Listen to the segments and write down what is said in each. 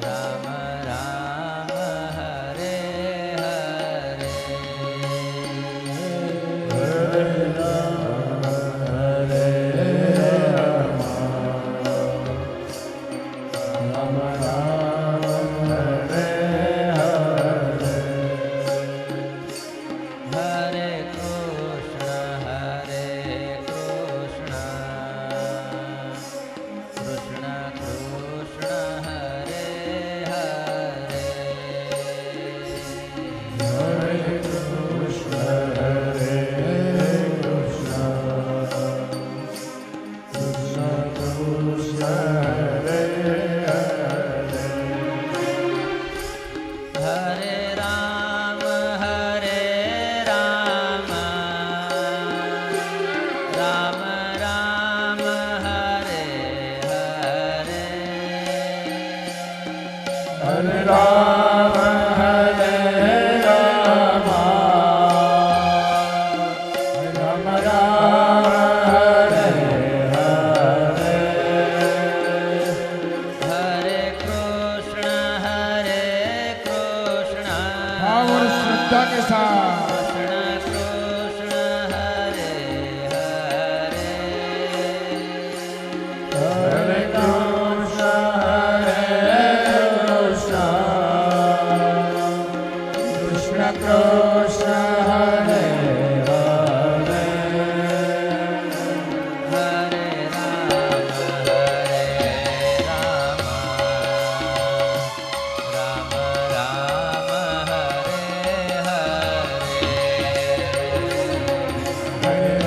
राम राम हरे हरे हरे राम हरे राम राम राम हरे हरे हरे कृष्ण कृष्ण कृष्ण हरे हरे हरे कृष्ण कृष्ण कृष्ण हरे हरे हरे राम राम राम हरे हरे हरे राम हरे राम राम राम हरे हरे हरे कृष्ण हाँ और श्रद्धा के साथ कृष्ण कृष्ण हरे हरे हरे कृष्ण कृष्ण कृष्ण हरे हरे हरे राम राम राम हरे हरे हरे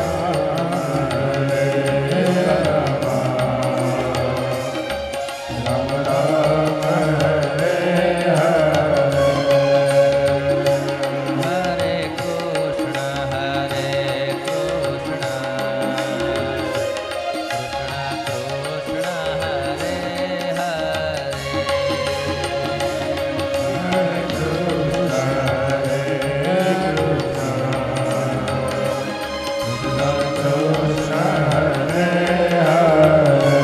राम राम राम हरे हरे हरे कृष्ण कृष्ण कृष्ण हरे हरे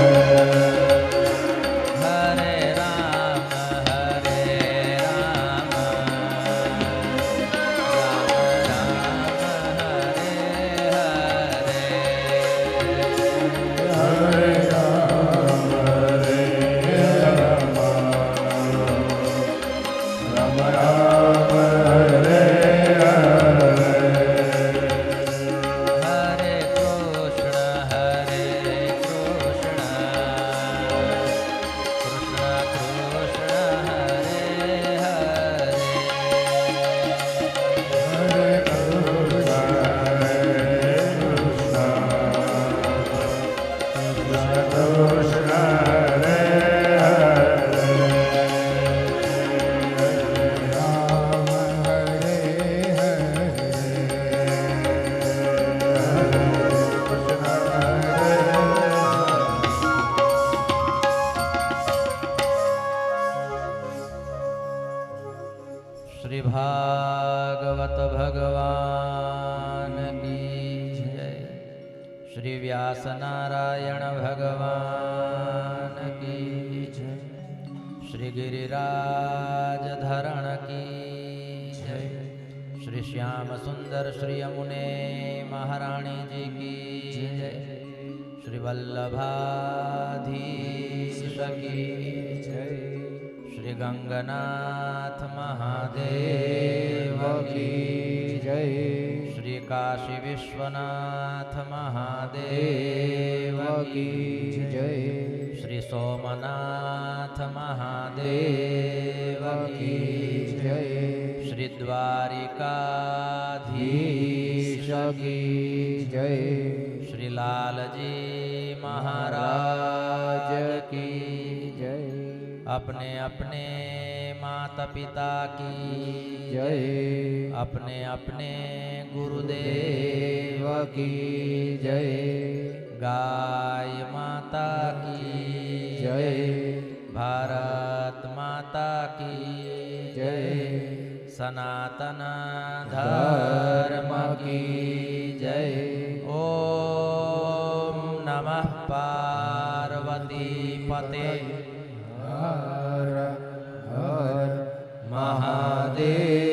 हरे राम राम हरे हरे हरे कृष्ण कृष्ण कृष्ण हरे हरे श्री भागवत भगवान की जय। श्री व्यास नारायण भगवान की जय। श्री गिरिराज धरण की जय। श्री श्याम सुंदर श्री यमुने महारानी जी की जय। श्री वल्लभाधीश की जय। श्री गंगनाथ महादेव की जय। श्री काशी विश्वनाथ महादेव की जय। श्री सोमनाथ महादेव की जय। श्री द्वारिकाधीश की जय। श्री लालजी महाराज की जय। अपने अपने माता पिता की जय। अपने अपने गुरुदेव की जय। गाय माता की जय। भारत माता की जय। सनातन धर्म की जय। ओम नमः पार्वती पते દેવ